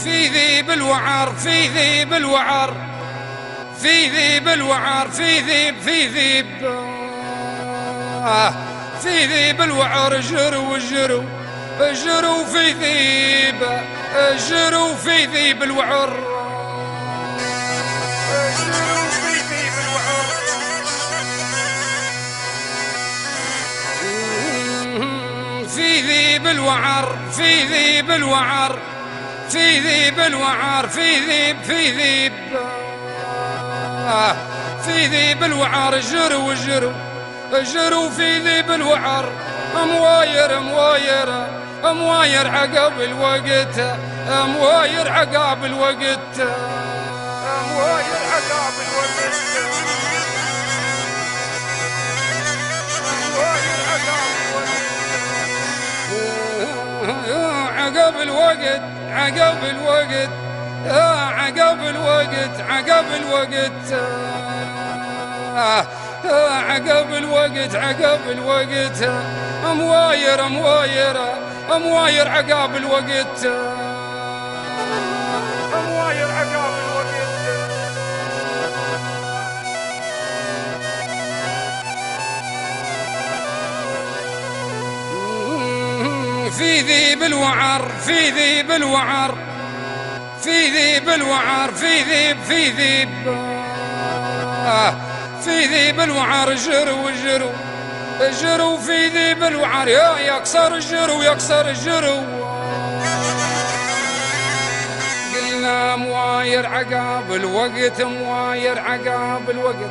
في ذيب الوعر في ذيب الوعر في ذيب الوعر في ذيب في ذيب الوعر جروا جروا جروا في ذيب جروا في ذيب الوعر جروا في ذيب الوعر في ذيب الوعر في ذيب الوعر في ذيب الوعر في ذيب في ذيب الوعر جروا جروا جروا في ذيب الوعر مواير مواير مواير عقب الوقت مواير عقب الوقت مواير عقب الوقت مواير عقب الوقت عقب الوقت عقب الوقت عقب الوقت عقب الوقت عقب الوقت مواير مواير مواير عقب الوقت مواير عقب الوقت في ذيب الوعر في ذيب الوعر في ذيب الوعر في ذيب في ذيب الوعر جروا جروا جروا في ذيب الوعر يا يكسر الجرو يكسر الجرو قلنا مواير عقاب الوقت مواير عقاب الوقت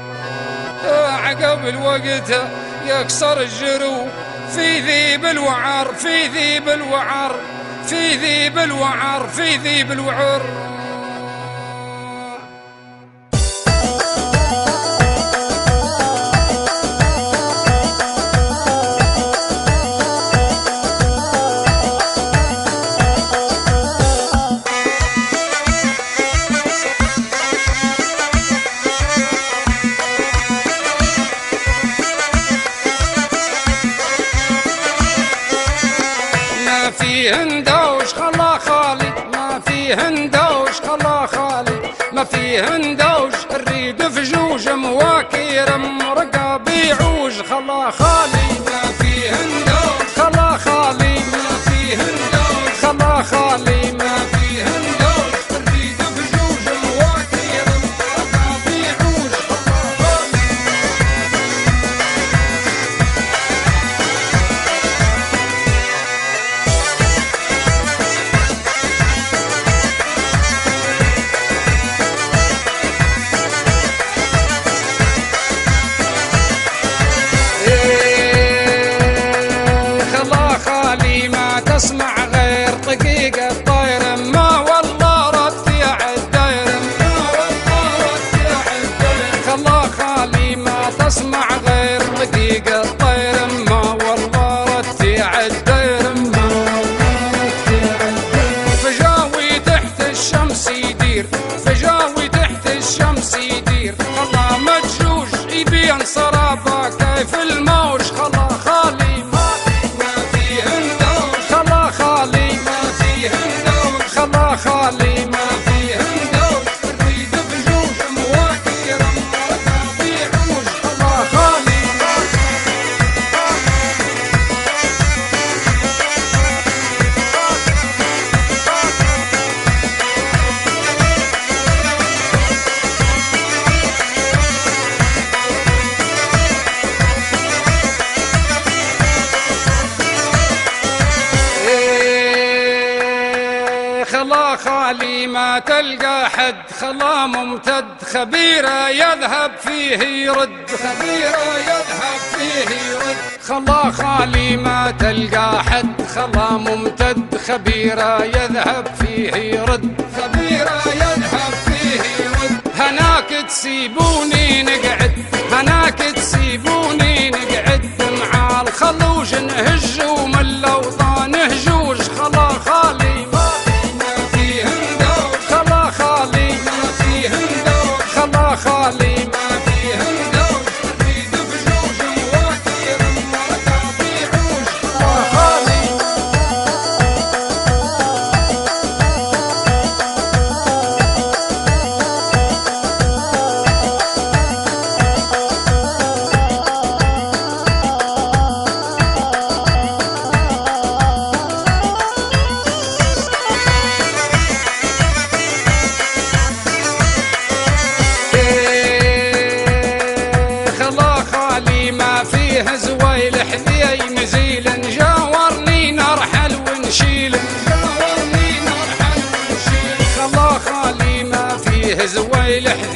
عقاب الوقت يكسر الجرو في ذيب الوعر في ذيب الوعر في ذيب الوعر في ذيب الوعر هندوش خلا خالي ما في هندوش خلا خالي ما في هندوش الريد فجوج مواكير مرقى بيعوج خلا خالي ما في هندوش خلا خالي ما في هندوش خلا خالي ما في هندوش الريد فجوج مواكير مرقى بيعوج خلا خالي تسمع غير طقيقة طير ما والله رتيع الدير ما والله رتيع الدير خلا خالي ما تسمع غير طقيقة طير ما والله رتيع الدير ما والله رتيع الدير فجاوي تحت الشمس يدير فجاوي تحت الشمس يدير خلا مجوج يبين سرابه كيف الموج خلا خالي خالي ما في هندوش الريد بجوج مواكير مرقى بيعوج خلا خالي خلا خالي ما تلقى حد خلا ممتد خبيرة يذهب فيه يرد خبيرة يذهب فيه يرد خلا خالي ما تلقى حد خلا ممتد خبيرة يذهب فيه يرد خبيرة يذهب فيه يرد هناك تسيبوني نقعد هناك تسيبوني نقعد مع الخلوج نهج ومن الأوطان هجوج خلا خالي خالي ما في هندوش الريد بجوج مواكير مرقى بيعوج خلا خالي الحديد